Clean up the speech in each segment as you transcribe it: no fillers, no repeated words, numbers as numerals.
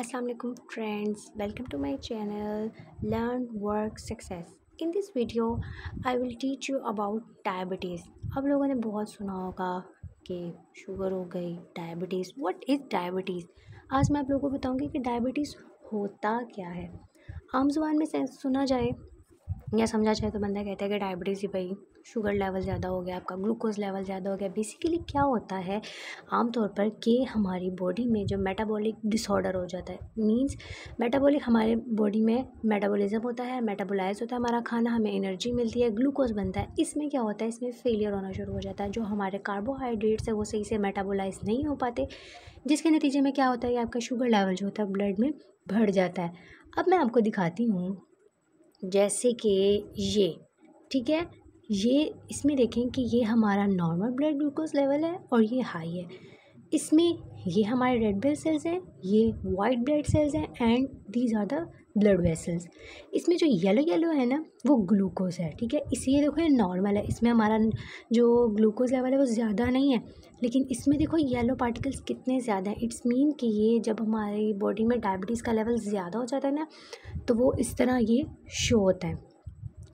Assalamu alaikum friends, welcome to my channel Learn Work Success. In this video I will teach you about diabetes. आप लोगों ने बहुत सुना होगा कि शुगर हो गई, डायबिटीज़. What is diabetes? आज मैं आप लोगों को बताऊंगी कि डायबिटीज़ होता क्या है. आम जुबान में सुना जाए या समझा जाए तो बंदा कहता है कि डायबिटीज़ ही भाई शुगर लेवल ज़्यादा हो गया, आपका ग्लूकोज लेवल ज़्यादा हो गया. बेसिकली क्या होता है आमतौर पर कि हमारी बॉडी में जो मेटाबॉलिक डिसऑर्डर हो जाता है. मींस मेटाबॉलिक हमारे बॉडी में मेटाबॉलिज्म होता है, मेटाबोलाइज होता है हमारा खाना, हमें एनर्जी मिलती है, ग्लूकोज बनता है. इसमें क्या होता है, इसमें फेलियर होना शुरू हो जाता है. जो हमारे कार्बोहाइड्रेट्स है वो सही से मेटाबोलाइज नहीं हो पाते, जिसके नतीजे में क्या होता है कि आपका शुगर लेवल जो होता है ब्लड में बढ़ जाता है. अब मैं आपको दिखाती हूँ, जैसे कि ये ठीक है, ये इसमें देखें कि ये हमारा नॉर्मल ब्लड ग्लूकोज लेवल है और ये हाई है. इसमें ये हमारे रेड ब्लड सेल्स हैं, ये वाइट ब्लड सेल्स हैं and these are the blood vessels. इसमें जो येलो येलो है ना वो ग्लूकोज है. ठीक है, इसी देखो ये नॉर्मल है, इसमें हमारा जो ग्लूकोज लेवल है वो ज़्यादा नहीं है, लेकिन इसमें देखो येलो पार्टिकल्स कितने ज़्यादा हैं. इट्स मीन कि ये जब हमारी बॉडी में डायबिटीज़ का लेवल ज़्यादा हो जाता है ना तो वो इस तरह ये शो होता है.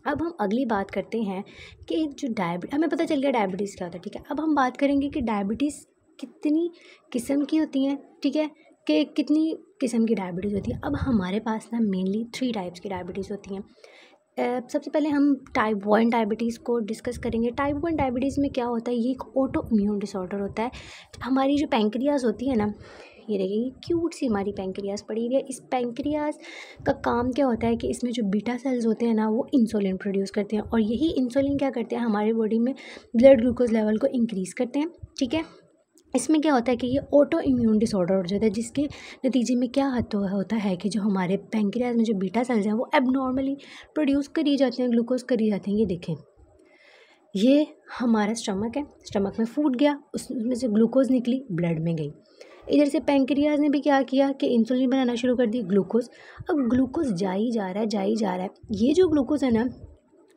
अब हम अगली बात करते हैं कि जो हमें पता चल गया डायबिटीज़ क्या होता है. ठीक है, अब हम बात करेंगे कि डायबिटीज़ कितनी किस्म की होती हैं. ठीक है, कि कितनी किस्म की डायबिटीज़ होती है. अब हमारे पास ना मेनली 3 टाइप्स की डायबिटीज़ होती हैं. सबसे पहले हम टाइप 1 डायबिटीज़ को डिस्कस करेंगे. टाइप 1 डायबिटीज़ में क्या होता है, ये एक ऑटो इम्यून डिसऑर्डर होता है. हमारी जो पैंक्रियाज होती है ना, ये देखिए क्यूट सी हमारी पैंक्रियाज पड़ी हुई है. इस पैंक्रियाज का काम क्या होता है कि इसमें जो बीटा सेल्स होते हैं ना वो इंसुलिन प्रोड्यूस करते हैं, और यही इंसुलिन क्या करते हैं, हमारी बॉडी में ब्लड ग्लूकोज लेवल को इंक्रीज़ करते हैं. ठीक है, इसमें क्या होता है कि ये ऑटो इम्यून डिसऑर्डर हो जाता है, जिसके नतीजे में क्या होता है कि जो हमारे पैंक्रियाज में जो बीटा सेल्स हैं वो एबनॉर्मली प्रोड्यूस करी जाते हैं, ग्लूकोज करी जाते हैं. ये देखें, ये हमारा स्टमक है, स्टमक में फूड गया, उसमें से ग्लूकोज निकली, ब्लड में गई. इधर से पैंक्रियाज ने भी क्या किया कि इंसुलिन बनाना शुरू कर दी, ग्लूकोज. अब ग्लूकोज जा ही जा रहा है. ये जो ग्लूकोज है ना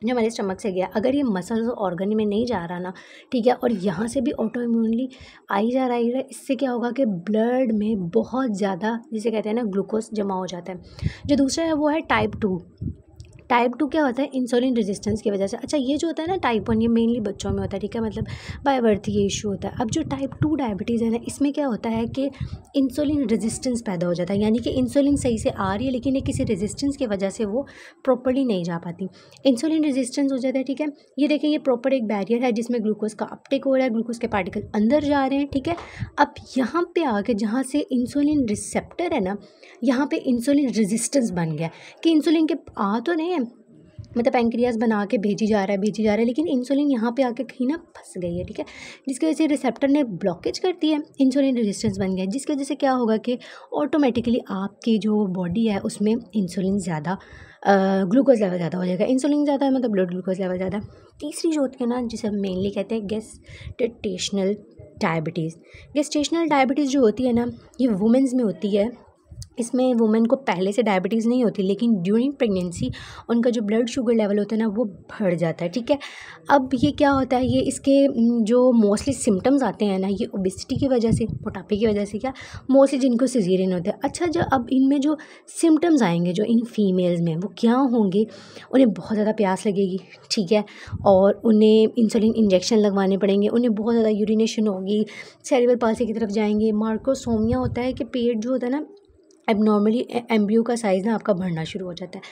जो हमारे स्टमक से गया, अगर ये मसल्स और ऑर्गन में नहीं जा रहा ना, ठीक है, और यहाँ से भी ऑटो इम्यूनली आई जा रहा है, इससे क्या होगा कि ब्लड में बहुत ज़्यादा, जिसे कहते हैं ना, ग्लूकोज जमा हो जाता है. जो दूसरा है वो है टाइप 2. टाइप 2 क्या होता है, इंसुलिन रेजिस्टेंस की वजह से. अच्छा, ये जो होता है ना टाइप 1, ये मेनली बच्चों में होता है. ठीक है, मतलब बाय बर्थ ये इशू होता है. अब जो टाइप 2 डायबिटीज़ है ना, इसमें क्या होता है कि इंसुलिन रेजिस्टेंस पैदा हो जाता है, यानी कि इंसुलिन सही से आ रही है लेकिन ये किसी रेजिस्टेंस की वजह से वो प्रॉपरली नहीं जा पाती. इंसुलिन रेजिस्टेंस हो जाता है. ठीक है, ये देखें, ये प्रॉपर एक बैरियर है जिसमें ग्लूकोज का अपटेक हो रहा है, ग्लूकोज के पार्टिकल अंदर जा रहे हैं. ठीक है, अब यहाँ पे आके जहाँ से इंसुलिन रिसेप्टर है ना, यहाँ पे इंसुलिन रेजिस्टेंस बन गया कि इंसुलिन के आ तो नहीं है, मतलब पैंक्रियाज बना के भेजी जा रहा है, लेकिन इंसुलिन यहाँ पे आके कहीं ना फंस गई है. ठीक है, जिसकी वजह से रिसेप्टर ने ब्लॉकेज कर दी है, इंसुलिन रेजिस्टेंस बन गया, जिसकी वजह से क्या होगा कि ऑटोमेटिकली आपकी जो बॉडी है उसमें इंसुलिन ज़्यादा, ग्लूकोज लेवल ज़्यादा हो जाएगा. इंसुलिन ज़्यादा है मतलब ब्लड ग्लूकोज लेवल ज़्यादा. तीसरी जो होती है ना, जिसे हम मेनली कहते हैं गेस्टेशनल डायबिटीज़. गेस्टेशनल डायबिटीज़ जो होती है ना, ये वुमेंस में होती है. इसमें वुमेन को पहले से डायबिटीज़ नहीं होती, लेकिन ड्यूरिंग प्रेगनेंसी उनका जो ब्लड शुगर लेवल होता है ना वो बढ़ जाता है. ठीक है, अब ये क्या होता है, ये इसके जो मोस्टली सिम्टम्स आते हैं ना, ये ओबेसिटी की वजह से, मोटापे की वजह से, क्या मोस्टली जिनको सिजेरियन होता है. अच्छा, जो अब इनमें जो सिम्टम्स आएंगे जो इन फीमेल्स में, वो क्या होंगे, उन्हें बहुत ज़्यादा प्यास लगेगी. ठीक है, और उन्हें इंसुलिन इंजेक्शन लगवाने पड़ेंगे, उन्हें बहुत ज़्यादा यूरिनेशन होगी, सेरेब्रल पाल्सी की तरफ जाएंगे. मार्कोसोमिया होता है कि पेट जो होता है ना, एबनॉर्मली एम्ब्रियो का साइज़ ना आपका बढ़ना शुरू हो जाता है.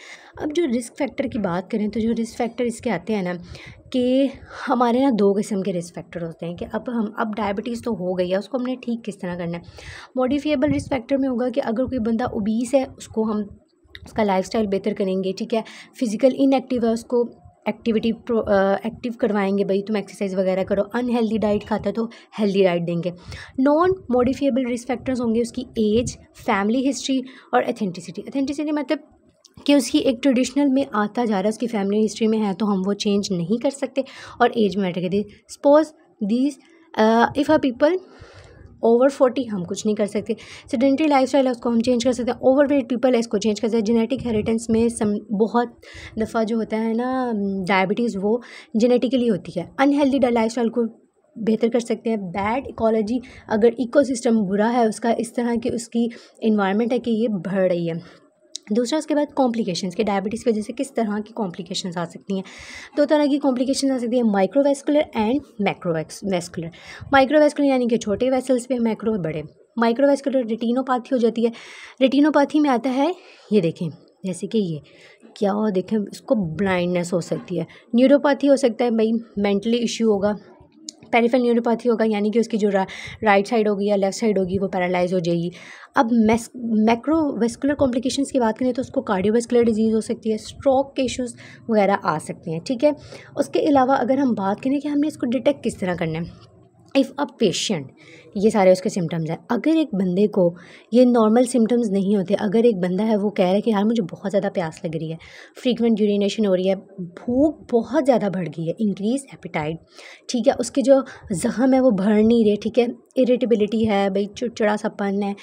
अब जो रिस्क फैक्टर की बात करें तो जो रिस्क फैक्टर इसके आते हैं ना, कि हमारे ना 2 किस्म के रिस्क फैक्टर होते हैं. कि अब डायबिटीज़ तो हो गई है, उसको हमने ठीक किस तरह करना है. मॉडिफिएबल रिस्क फैक्टर में होगा कि अगर कोई बंदा ओबीस है उसको हम उसका लाइफस्टाइल बेहतर करेंगे. ठीक है, फिजिकल इनएक्टिव है उसको एक्टिव करवाएंगे, भाई तुम एक्सरसाइज वगैरह करो. अनहेल्दी डाइट खाता है तो हेल्दी डाइट देंगे. नॉन मॉडिफिएबल रिस्क फैक्टर्स होंगे उसकी एज, फैमिली हिस्ट्री और एथेंटिसिटी मतलब कि उसकी एक ट्रेडिशनल में आता जा रहा है, उसकी फैमिली हिस्ट्री में है तो हम वो चेंज नहीं कर सकते, और एज में मैटर करती है. Suppose this if a people over 40 हम कुछ नहीं कर सकते. सेडेंटरी लाइफस्टाइल है उसको हम चेंज कर सकते हैं. ओवरवेट पीपल है इसको चेंज कर सकते हैं. जेनेटिक हेरिटेंस में बहुत दफ़ा जो होता है ना डायबिटीज़ वो जेनेटिकली होती है. अनहेल्दी लाइफस्टाइल को बेहतर कर सकते हैं। बैड इकोलॉजी, अगर इकोसिस्टम बुरा है उसका, इस तरह की उसकी इन्वायरमेंट है कि ये बढ़ रही है। दूसरा उसके बाद कॉम्प्लिकेशंस के, डायबिटीज़ की वजह से किस तरह की कॉम्प्लिकेशंस आ सकती हैं। दो तरह की कॉम्प्लिकेशंस आ सकती है, माइक्रोवेस्कुलर एंड मैक्रोवेस्कुलर। माइक्रोवेस्कुलर यानी कि छोटे वेसल्स पे, मैक्रो बड़े। माइक्रोवेस्कुलर रेटिनोपैथी हो जाती है। रेटिनोपैथी में आता है, ये देखें जैसे कि ये क्या हो, देखें इसको ब्लाइंडनेस हो सकती है। न्यूरोपैथी हो सकता है भाई, मेंटली इश्यू होगा। पेरिफेरल न्यूरोपैथी होगा यानी कि उसकी जो राइट साइड होगी या लेफ़्ट साइड होगी वो पैरालाइज हो जाएगी। अब मैक्रोवेस्कुलर कॉम्प्लिकेशंस की बात करें तो उसको कार्डियोवेस्कुलर डिजीज़ हो सकती है, स्ट्रोक के इश्यूज़ वगैरह आ सकते हैं, ठीक है। उसके अलावा अगर हम बात करें कि हमने इसको डिटेक्ट किस तरह करना है, इफ़ अ पेशेंट, ये सारे उसके सिम्टम्स हैं। अगर एक बंदे को ये नॉर्मल सिम्टम्स नहीं होते, अगर एक बंदा है वो कह रहा है कि यार मुझे बहुत ज़्यादा प्यास लग रही है, फ्रीक्वेंट यूरिनेशन हो रही है, भूख बहुत ज़्यादा बढ़ गई है, इंक्रीज एपेटाइट, ठीक है, उसके जो ज़ख्म है वो भर नहीं रहे, ठीक है, इरिटेबिलिटी है भाई, चिड़चिड़ासापन है,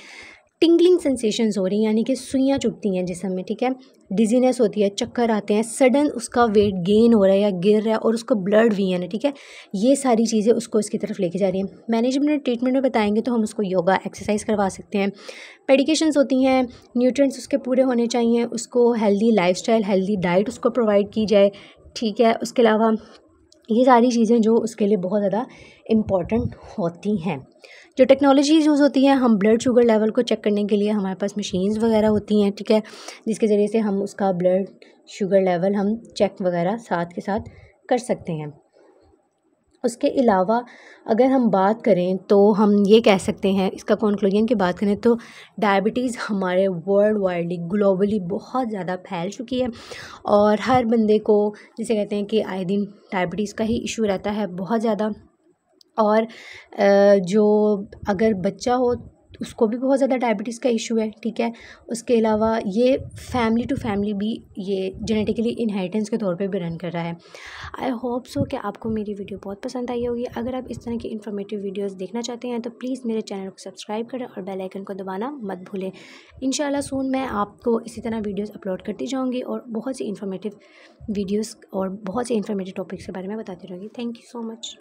टिंगलिंग सेंसेशंस हो रही हैं यानी कि सुइयाँ चुभती हैं जिस्म में, ठीक है, डिजीनेस होती है, चक्कर आते हैं, सडन उसका वेट गेन हो रहा है या गिर रहा है और उसको ब्लड भी है ना, ठीक है, ये सारी चीज़ें उसको इसकी तरफ लेके जा रही हैं। मैनेजमेंट और ट्रीटमेंट में बताएंगे तो हम उसको योगा एक्सरसाइज करवा सकते हैं। मेडिकेशंस होती हैं, न्यूट्रिएंट्स उसके पूरे होने चाहिए, उसको हेल्दी लाइफस्टाइल, हेल्दी डाइट उसको प्रोवाइड की जाए, ठीक है। उसके अलावा ये सारी चीज़ें जो उसके लिए बहुत ज़्यादा इम्पॉर्टेंट होती हैं। जो टेक्नोलॉजीज़ यूज़ होती हैं, हम ब्लड शुगर लेवल को चेक करने के लिए हमारे पास मशीन्स वगैरह होती हैं, ठीक है, जिसके ज़रिए से हम उसका ब्लड शुगर लेवल हम चेक वगैरह साथ के साथ कर सकते हैं। उसके अलावा अगर हम बात करें तो हम ये कह सकते हैं, इसका कंक्लूजन की बात करें तो डायबिटीज़ हमारे वर्ल्ड वाइडली ग्लोबली बहुत ज़्यादा फैल चुकी है और हर बंदे को, जिसे कहते हैं कि आए दिन डायबिटीज़ का ही इशू रहता है बहुत ज़्यादा। और जो अगर बच्चा हो उसको भी बहुत ज़्यादा डायबिटीज़ का इशू है, ठीक है। उसके अलावा ये फैमिली टू फैमिली भी ये जेनेटिकली इनहेरिटेंस के तौर पे भी रन कर रहा है। आई होप सो कि आपको मेरी वीडियो बहुत पसंद आई होगी। अगर आप इस तरह की इन्फॉर्मेटिव वीडियोस देखना चाहते हैं तो प्लीज़ मेरे चैनल को सब्सक्राइब करें और बेल आइकन को दबाना मत भूलें। इंशाल्लाह सून मैं आपको इसी तरह वीडियोस अपलोड करती जाऊँगी और बहुत सी इन्फॉर्मेटिव वीडियोस और बहुत से इन्फॉर्मेटिव टॉपिक्स के बारे में बताती रहूँगी। Thank you so much.